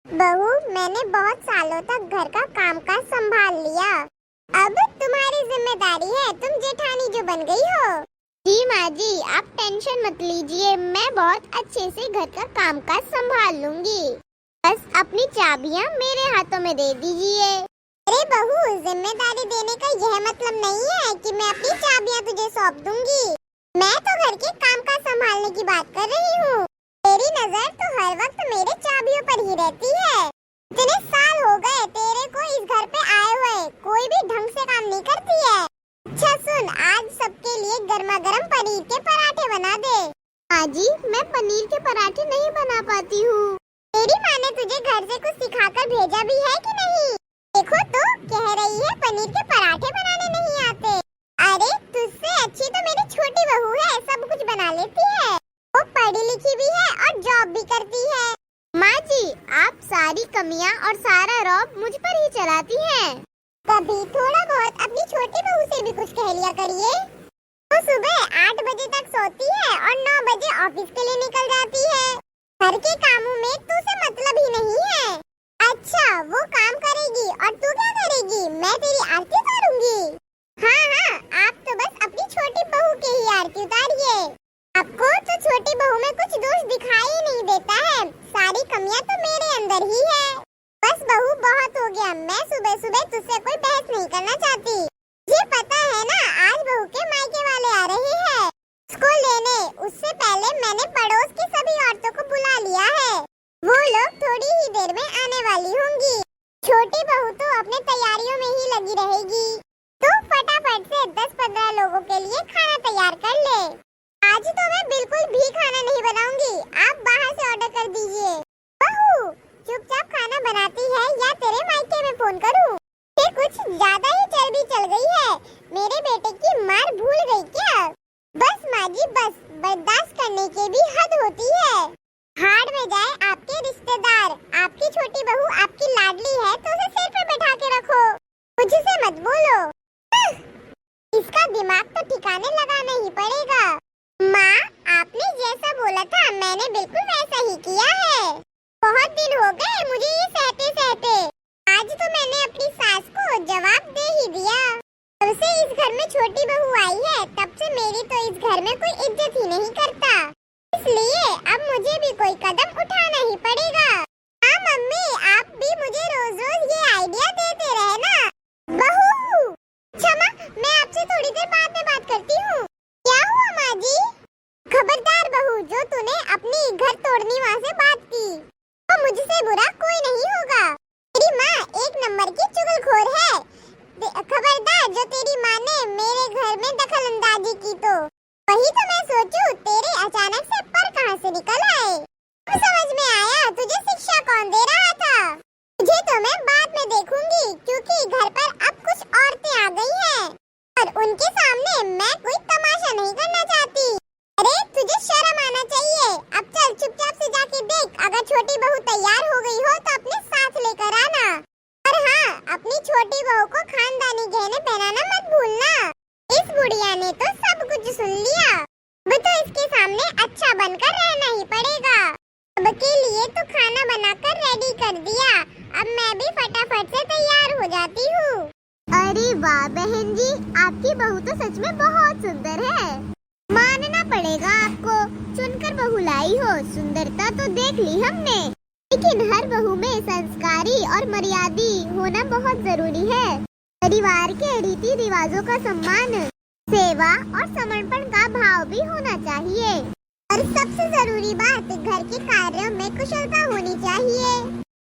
बहू, मैंने बहुत सालों तक घर का कामकाज संभाल लिया। अब तुम्हारी जिम्मेदारी है, तुम जेठानी जो बन गई हो। जी माँ जी, आप टेंशन मत लीजिए, मैं बहुत अच्छे से घर का कामकाज संभाल लूंगी। बस अपनी चाबियाँ मेरे हाथों में दे दीजिए। अरे बहू, जिम्मेदारी देने का यह मतलब नहीं है कि मैं अपनी चाबियाँ तुझे सौंप दूंगी। मैं तो घर के कामकाज संभालने की बात कर रही हूँ। तेरी नजर तो हर वक्त मेरे चाबियों पर ही रहती है। इतने साल हो गए तेरे को इस घर पे आए हुए, कोई भी ढंग से काम नहीं करती है। अच्छा सुन, आज सबके लिए गर्मा गर्म पनीर के पराठे बना दे। माँ जी, मैं पनीर के पराठे नहीं बना पाती हूँ। तेरी माँ ने तुझे घर से कुछ सिखाकर भेजा भी है कि नहीं? देखो तो, कह रही है पनीर के पराठे बनाने नहीं आते। अरे तुझसे अच्छी तो मेरी छोटी बहू है, सब कुछ बना लेती है। वो पढ़ी लिखी भी है और जॉब भी करती है। माँ जी, आप सारी कमियाँ और सारा रौब मुझ पर ही चलाती हैं। कभी थोड़ा बहुत अपनी छोटी बहू से भी कुछ कह लिया करिए। वो सुबह 8 बजे तक सोती है और 9 बजे ऑफिस के लिए निकल जाती है। घर के कामों में तुझसे मतलब ही नहीं है। अच्छा, वो काम करेगी और तू क्या करेगी? मैं तेरी आरती उतारूंगी। हाँ, आप तो बस अपनी छोटी बहू की ही आरती उतारिए। आपको तो छोटी बहू में कुछ दोष दिखाई ही नहीं देता है, सारी कमियां तो मेरे अंदर ही है। बस बहू, बहुत हो गया, मैं सुबह सुबह तुझसे कोई बहस नहीं करना चाहती। ये पता है ना, आज बहू के मायके वाले आ रहे हैं उसको लेने। उससे पहले मैंने पड़ोस की सभी औरतों को बुला लिया है। वो लोग थोड़ी ही देर में आने वाली होंगी। छोटी बहू तो अपने तैयारियों में ही लगी रहेगी। तो फटाफट से 10-15 लोगों के लिए खाना तैयार कर ले। आज तो मैं बिल्कुल भी खाना नहीं बनाऊंगी, आप बाहर से ऑर्डर कर दीजिए। बहू, चुपचाप खाना बनाती है या तेरे मायके में फोन करूं? फिर कुछ ज्यादा ही चर्बी चल गई है, मेरे बेटे की मार भूल गई क्या? बस माँ जी बस, बर्दाश्त करने की भी हद होती है। हाड़ में जाए आपके रिश्तेदार, आपकी छोटी बहू आपकी लाडली है तो उसे सिर पे बैठा के रखो, मुझसे मत बोलो। इसका दिमाग तो ठिकाने लगाना ही पड़ेगा। माँ, आपने जैसा बोला था मैंने बिल्कुल वैसा ही किया है। बहुत दिन हो गए मुझे ये सहते सहते। आज तो मैंने अपनी सास को जवाब दे ही दिया। जब से इस घर में छोटी बहू आई है तब से मेरी तो इस घर में कोई इज्जत ही नहीं करता। इसलिए अब मुझे भी कोई कदम उठाना ही पड़ेगा। हाँ मम्मी, आप भी मुझे रोज रोज ये आइडिया देते रहे ना। बहू, क्षमा, मैं आपसे थोड़ी देर बाद में बात करती हूँ। क्या हुआ माँ जी? खबरदार बहू, जो तूने अपनी घर तोड़नी वहाँ से बात की, तो मुझसे बुरा कोई नहीं होगा। तेरी माँ एक नंबर की चुगलखोर है। खबरदार, जो तेरी माँ ने मेरे घर में दखल अंदाजी की तो वही तो मैं सोचूं, तेरे अचानक से पर कहाँ से निकल आए। अब समझ में आया तुझे शिक्षा कौन दे रहा था। तुझे तो मैं बाद में देखूंगी, क्योंकि घर पर अब कुछ औरतें आ गई हैं और उनके सामने मैं कोई तमाशा नहीं करना चाहती। अरे तुझे शर्म आना चाहिए। अब चल चुपचाप से जाके देख, अगर छोटी बहू तैयार हो गई हो तो अपने साथ लेकर आना। और हाँ, अपनी छोटी बहू को खानदानी गहने पहनाना मत भूलना। इस बुढ़िया ने तो सब कुछ सुन लिया, अब तो इसके सामने अच्छा बनकर रहना ही पड़ेगा। अब के लिए तो खाना बनाकर रेडी कर दिया, अब मैं भी फटाफट से तैयार हो जाती हूँ। अरे वाह बहन जी, आपकी बहू तो सच में बहुत सुंदर है। मानना पड़ेगा आपको, चुनकर बहू लाई हो। सुंदरता तो देख ली हमने, लेकिन हर बहू में संस्कारी और मर्यादी होना बहुत जरूरी है। परिवार के रीति रिवाजों का सम्मान, सेवा और समर्पण का भाव भी होना चाहिए। और सबसे जरूरी बात, घर के कार्यों में कुशलता होनी चाहिए।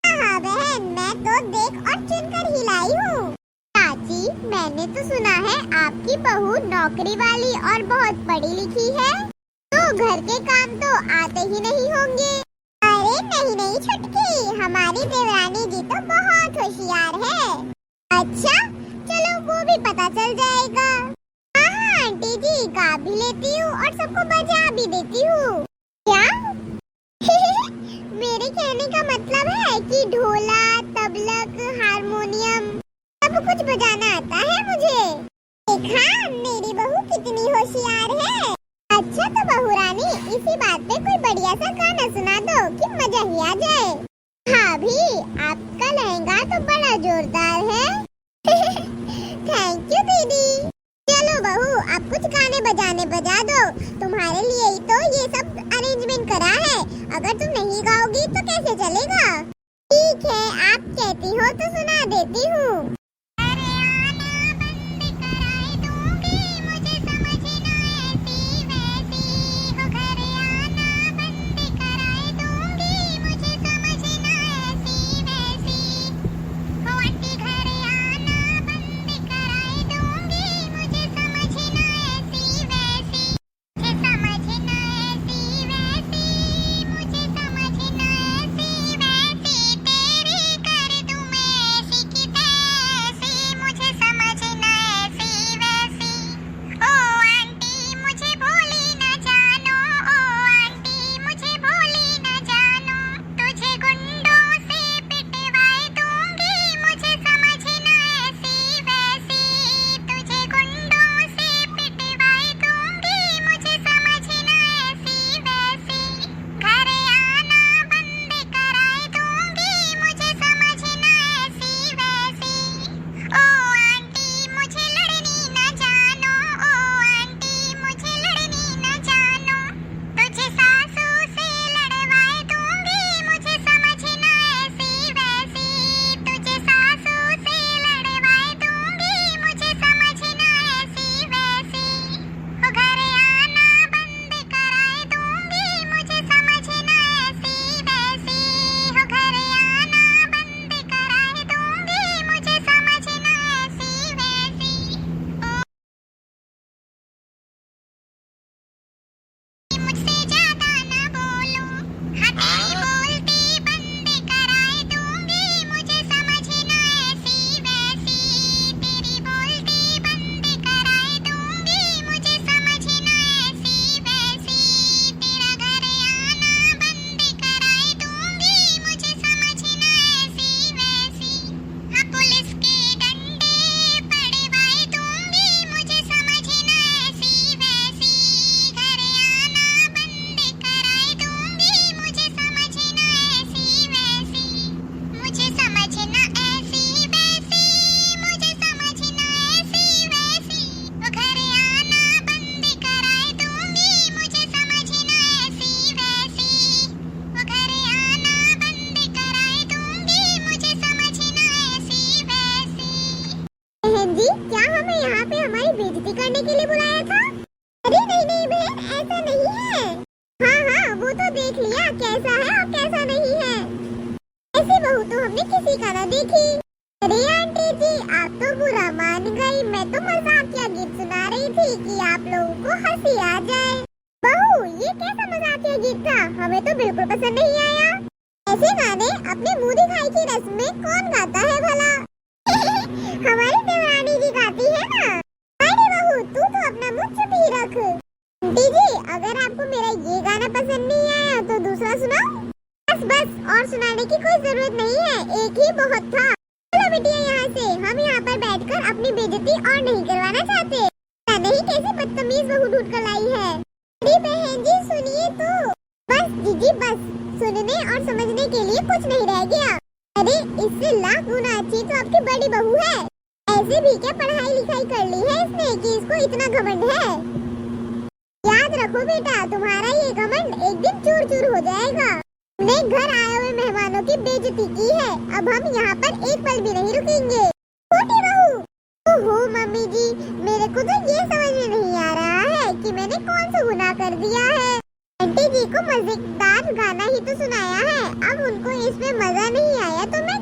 हाँ बहन, मैं तो देख और चुनकर ही लाई हूँ। चाची, मैंने तो सुना है आपकी बहू नौकरी वाली और बहुत पढ़ी लिखी है, तो घर के काम तो आते ही नहीं होंगे। अरे नहीं नहीं छुटकी, हमारी देवरानी जी तो बहुत होशियार है। अच्छा, चलो वो भी पता चल जाएगा। हाँ आंटी जी, गा भी लेती हूँ और सबको बजा भी देती हूँ। क्या? मेरे कहने का मतलब है कि ढोला, तबलक, हारमोनियम सब कुछ बजाना आता है मुझे। देखा मेरी बहू कितनी होशियार है। अच्छा तो बहू रानी, इसी बात पे कोई बढ़िया सा गाना सुना दो कि मजा ही आ जाए। हाँ भाभी, आपका लहंगा तो बड़ा जोरदार है। थैंक यू दीदी। चलो बहू, अब कुछ गाने बजाने बजा दो, तुम्हारे लिए ही तो ये सब अरेंजमेंट करा है। अगर तुम नहीं गाओगी तो कैसे चलेगा? ठीक है, आप कहती हो तो सुना देती हूँ। जी, क्या हमें यहाँ पे हमारी बेइज्जती करने के लिए बुलाया था? अरे नहीं नहीं बहन, ऐसा नहीं है। हाँ हाँ, वो तो देख लिया कैसा है और कैसा नहीं है। ऐसी बहू तो हमने किसी का ना देखी। अरे आंटी जी, आप तो बुरा मान गई। मैं तो मजाकिया गीत सुना रही थी कि आप लोगों को हंसी आ जाए। बहू, ये कैसा मजाकिया गीत था? हमें तो बिल्कुल पसंद नहीं आया। ऐसे गाने अपने मुंह दिखाई की रस्म में कौन गाता है भला? हमारी देवरानी जी गाती है ना। अरे बहू, तू तो अपना मुंह चुप ही रख। आंटी जी, अगर आपको मेरा ये गाना पसंद नहीं आया तो दूसरा सुनाओ। बस बस, और सुनाने की कोई जरूरत नहीं है, एक ही बहुत था। चलो बिटिया यहाँ से, हम यहाँ पर बैठकर अपनी बेइज्जती और नहीं करवाना चाहते। नहीं, कैसी बदतमीज बहू ढूंढ कर लाई है। अरे बहन जी सुनिए तो। बस जीजी बस, सुनने और समझने के लिए कुछ नहीं रह गया। अरे इससे लाख गुना अच्छी तो आपकी बड़ी बहू है। ऐसे भी क्या पढ़ाई लिखाई कर ली है इसने कि इसको इतना घमंड है? याद रखो बेटा, तुम्हारा ये घमंड एक दिन चूर चूर हो जाएगा। हमने घर आए हुए मेहमानों की बेइज्जती की है, अब हम यहाँ पर एक पल भी नहीं रुकेंगे। छोटी बहू, ओहो मम्मी जी, मेरे को तो ये समझ में नहीं आ रहा है कि मैंने कौन सा गुनाह कर दिया है। आंटी जी को मजेदार गाना ही तो सुनाया है, अब उनको इसमें मजा नहीं आया तो मैं